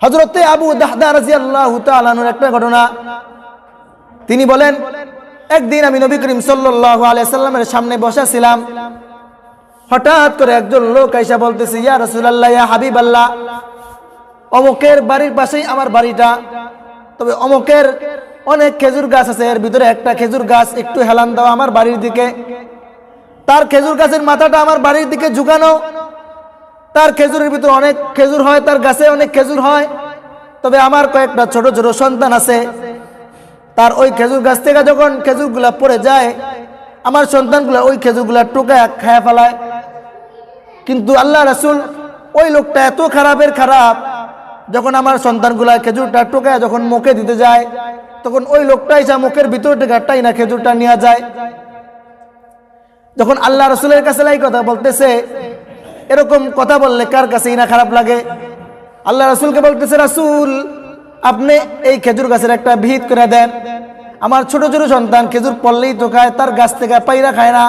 হযরতে আবু দাহদা রাদিয়াল্লাহু তাআলা আনহুর একটা ঘটনা, তিনি বলেন, একদিন আমি নবী করিম সাল্লাল্লাহু আলাইহি সাল্লামের সামনে বসা ছিলাম। হঠাৎ করে একজন লোক আইসা বলতেছে, ইয়া রাসূলুল্লাহ, ইয়া হাবিবাল্লাহ, অমুকের বাড়ির পাশেই আমার বাড়িটা, তবে অমুকের অনেক খেজুর গাছ আছে, এর ভিতরে একটা খেজুর গাছ একটু হেলান দাও আমার বাড়ির দিকে। তার খেজুর গাছের মাথাটা আমার বাড়ির দিকে ঝুঁকানো। তার খেজুরের ভিতরে অনেক খেজুর হয়, তার গাছে অনেক খেজুর হয়, তবে আমার কয়েকটা ছোট ছোট সন্তান আছে। তার ওই খেজুর গাছ থেকে যখন খেজুরগুলা পড়ে যায়, আমার সন্তানগুলা ওই খেজুরগুলা টোকায় খায়া ফেলায়। কিন্তু আল্লাহ রাসূল, ওই লোকটা এত খারাপের খারাপ, যখন আমার সন্তানগুলা খেজুরটা টোকায় যখন মুখে দিতে যায়, তখন ওই লোকটা এসে মুখের ভিতর থেকে টাইনা খেজুরটা নিয়ে যায়। যখন আল্লাহ রাসূলের কাছে এই কথা বলতেছে, এরকম কথা বললে কার কাছেই না খারাপ লাগে। আল্লাহ রাসূলকে বলতেছে, রাসূল, আপনি এই খেজুর গাছের একটা ভিত করে দেন, আমার ছোট ছোট সন্তান খেজুর পড়লেই তো খায়, তার গাছ থেকে পাইরা খায় না।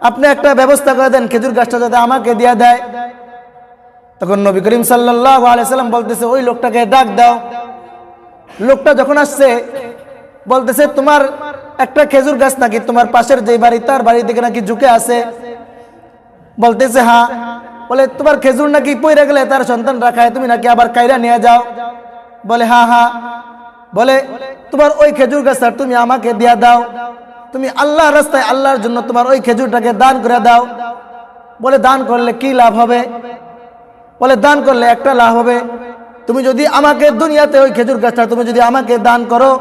আপনি একটা ব্যবস্থা করে দেন, খেজুর গাছটা যাতে আমাকে দিয়ে দেয়। তখন নবী করিম সাল্লাল্লাহু আলাইহি সাল্লাম বলতেছে, ওই লোকটাকে ডাক দাও। লোকটা যখন আসছে, বলতেছে, তোমার একটা খেজুর গাছ নাকি তোমার পাশের যে বাড়ি, তার বাড়ি থেকে নাকি ঝুঁকে আছে? বলতেছে, হ্যাঁ। বলে, তোমার খেজুর নাকি পইরা গেলে তার সন্তানরা খায়, তুমি নাকি আবার কাইরা নিয়ে যাও? বলে, হ্যাঁ হ্যাঁ। বলে, তোমার ওই খেজুর গাছটা তুমি আমাকে দিয়া দাও, তুমি আল্লাহর রাস্তায় আল্লাহর জন্য তোমার ওই খেজুরটাকে দান করে দাও। বলে, দান করলে কি লাভ হবে? বলে, দান করলে একটা লাভ হবে, তুমি যদি আমাকে দুনিয়াতে ওই খেজুর গাছটা তুমি যদি আমাকে দান করো,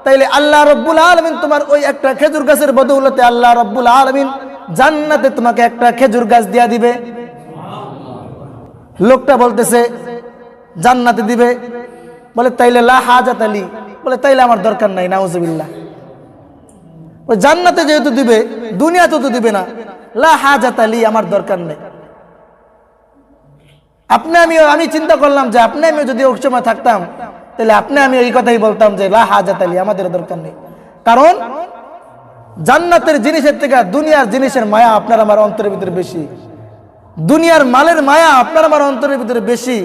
তাইলে আল্লাহ রাব্বুল আলামিন তোমার ওই একটা খেজুর গাছের বদৌলতে আল্লাহ রাব্বুল আলামিন জান্নাতে তোমাকে একটা খেজুর গাছ দিয়া দিবে। লোকটা বলতেছে, জান্নাতে দিবে? বলে, তাইলে লা হাজাত আলী, বলে, তাইলে আমার দরকার নাই। নাউজুবিল্লাহ। ওই জান্নাতে যেহেতু দিবে, দুনিয়াতে তো দিবে না, লা হাজাত আলী, আমার দরকার নেই। আমি চিন্তা করলাম যে আপনি আমি যদি ওই সময় থাকতাম, তাহলে আমি এই কথাই বলতাম যে লা হাজাত আলী, আমাদের দরকার নেই। কারণ জান্নাতের জিনিসের থেকে দুনিয়ার জিনিসের মায়া আপনার আমার অন্তরের ভিতরে বেশি, দুনিয়ার মালের মায়া আপনার আমার অন্তরের ভিতরে বেশি।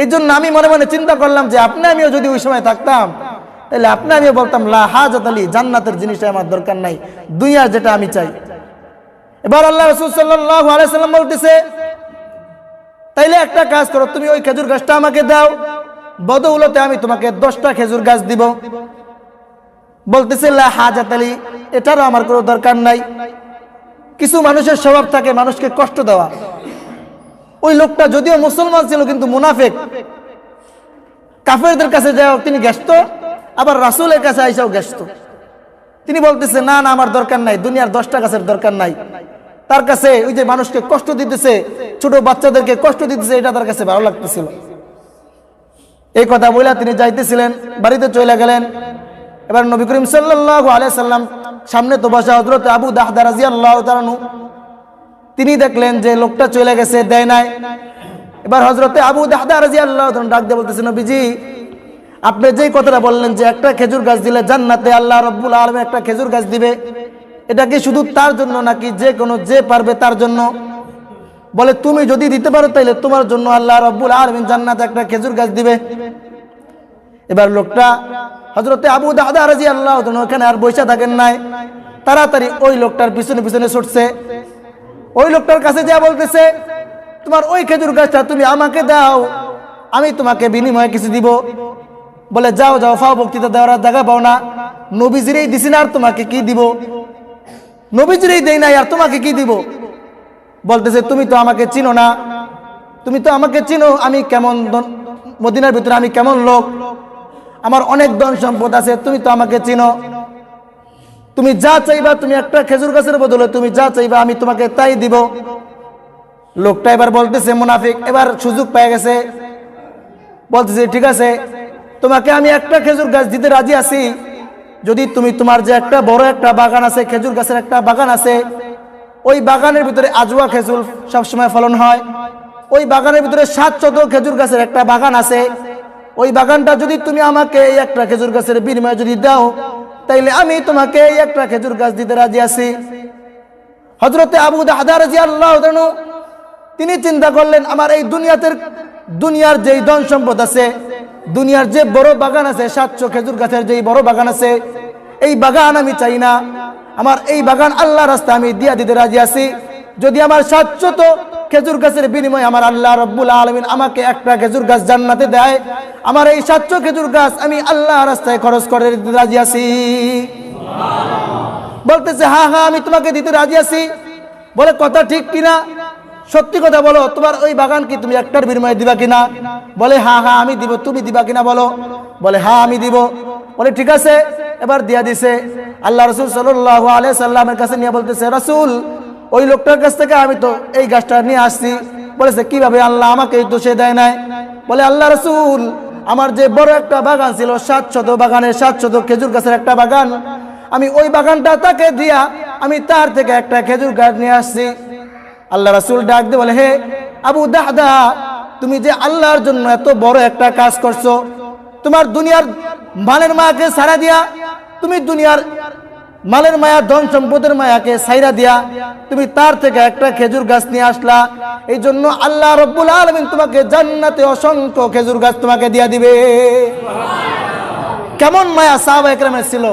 এই জন্য আমি মনে মনে চিন্তা করলাম যে আমিও যদি ওই সময় থাকতাম, তাহলে আমিও বলতাম লা হাজাত আলী, জান্নাতের জিনিসটা আমার দরকার নাই, দুনিয়ার যেটা আমি চাই। এবার আল্লাহ রাসূল সাল্লাল্লাহু আলাইহি সাল্লাম বলতেছে, তাইলে একটা কাজ করো, তুমি ওই খেজুর গাছটা আমাকে দাও, বদৌলতে আমি তোমাকে 10টা খেজুর গাছ দিব। বলতেছে, লা হাজাত আলী, এটারও আমার কোনো দরকার নাই। কিছু মানুষের স্বভাব থাকে মানুষকে কষ্ট দেওয়া। ওই লোকটা যদিও মুসলমান ছিল, কিন্তু মুনাফিক, কাফেরদের কাছে যাও তিনি গেস্ত, আবার রাসূলের কাছে আইসাও গেস্ত। তিনি বলতেছে, না না, আমার দরকার নাই, দুনিয়ার 10টা গাছের দরকার নাই। তার কাছে ওই যে মানুষকে কষ্ট দিতেছে, ছোট বাচ্চাদেরকে কষ্ট দিতেছে, এটা তার কাছে ভালো লাগতেছিল। এই কথা বলে তিনি যাইতেছিলেন, বাড়িতে চলে গেলেন। এবার নবী করিম সাল্লাল্লাহু আলাইহি সাল্লাম সামনে তো বসা হযরত আবু দাহদা রাদিয়াল্লাহু তাআলা আনহু, তিনি দেখলেন যে লোকটা চলে গেছে, দেয় নাই। এবার হযরতে আবু দাহদা রাদিয়াল্লাহু তাআলা ডাক দিয়ে বলতেছেন, নবীজি, আপনি যেই কথাটা বললেন যে একটা খেজুর গাছ দিলে জান্নাতে আল্লাহ রাব্বুল আলামিন একটা খেজুর গাছ দিবে, এটা কি শুধু তার জন্য নাকি যে পারবে তার জন্য? বলে, তুমি যদি দিতে পারো তাইলে তোমার জন্য আল্লাহ রাব্বুল আলামিন জান্নাতে একটা খেজুর গাছ দিবে। এবার লোকটা হযরতে আবু দাহদা রাদিয়াল্লাহু তাআলা ওখানে আর বসে থাকেন নাই, তাড়াতাড়ি ওই লোকটার পিছনে পিছনে ছুটছে। ওই লোকটার কাছে যা বলতেছে, তোমার ওই খেজুর গাছটা তুমি আমাকে দাও, আমি তোমাকে বিনিময়ে কিছু দিব। বলে, যাও যাও, ফাও বক্তৃতা দেওয়ার জায়গা পাও না, নবীজিরেই দিছি না, আর তোমাকে কি দিব? নবীজিরেই দেই নাই, আর তোমাকে কি দিব? বলতেছে, তুমি তো আমাকে চিনো না, তুমি তো আমাকে চিনো আমি কেমন, মদিনার ভিতরে আমি কেমন লোক, আমার অনেক ধন সম্পদ আছে, তুমি তো আমাকে চিনো, তুমি যা চাইবা, তুমি একটা খেজুর গাছের বদলে তুমি যা চাইবা আমি তোমাকে তাই দিব। লোকটা এবার বলতেছে, মুনাফিক এবার সুযোগ পেয়ে গেছে, বলতেছে, ঠিক আছে, তোমাকে আমি একটা খেজুর গাছ দিতে রাজি আছি, যদি তুমি তোমার যে একটা বড় একটা বাগান আছে, খেজুর গাছের একটা বাগান আছে, ওই বাগানের ভিতরে আজওয়া খেজুর সবসময় ফলন হয়, ওই বাগানের ভিতরে 700 খেজুর গাছের একটা বাগান আছে, ওই বাগানটা যদি তুমি আমাকে এই একটা খেজুর গাছের বিনিময়ে যদি দাও, তাইলে আমি তোমাকে এই একটা খেজুর গাছ দিতে রাজি আছি। হযরতে আবু দাহদা রাদিয়াল্লাহু তাআলা তিনি চিন্তা করলেন, আমার এই দুনিয়াতে দুনিয়ার যেই ধন সম্পদ আছে, দুনিয়ার যে বড় বাগান আছে, 700 খেজুর গাছের যেই বড় বাগান আছে, এই বাগান আমি চাই না। আমার এই বাগান আল্লাহ রাস্তায় আমি দিয়া দিতে রাজি আছি। যদি আমার 700 খেজুর গাছের বিনিময়ে আমার আল্লাহ রব্বুল আলামিন আমাকে একটা খেজুর গাছ জান্নাতে দেয়, আমার এই 700 খেজুর গাছ আমি আল্লাহ রাস্তায় খরচ করে দিতে রাজি আছি। বলতেছে হ্যাঁ হ্যাঁ আমি তোমাকে দিতে রাজি আছি। বলে কথা ঠিক কিনা, সত্যি কথা বলো, তোমার ওই বাগান কি তুমি একটার বিনিময়ে দিবা কিনা? বলে হ্যাঁ হ্যাঁ আমি দিব, তুমি দিবা কিনা বলো? বলে হ্যাঁ আমি দিব। বলে ঠিক আছে, এবার দিয়া দিছে। আল্লাহ রাসূল সাল্লাল্লাহু আলাইহি সাল্লামের কাছে নিয়ে বলতেছে, রাসূল ওই লোকটার কাছ থেকে আমি তো এই গাছটা নিয়ে আসছি। বলেছে কিভাবে? আল্লাহ আমাকে তো সে দেয় নাই। বলে আল্লাহ রাসূল আমার যে বড় একটা বাগান ছিল, 700 বাগানের 700 খেজুর গাছের একটা বাগান, আমি ওই বাগানটা তাকে দিয়া আমি তার থেকে একটা খেজুর গাছ নিয়ে আসছি। আল্লাহ রাসূল ডাক দিয়ে বলে, হে আবু দাহদা, তুমি যে আল্লাহর জন্য এত বড় একটা কাজ করছো, তোমার দুনিয়ার মালের মায়াকে ছাড়া দিয়া, তুমি দুনিয়ার মালের মায়া ধন সম্পদের মায়াকে ছাইরা দিয়া তুমি তার থেকে একটা খেজুর গাছ নিয়ে আসলা, এই জন্য আল্লাহ রব্বুল আলামিন তোমাকে জান্নাতে অসংখ্য খেজুর গাছ তোমাকে দিয়া দিবে। কেমন মায়া সাহাবা একরামের ছিল।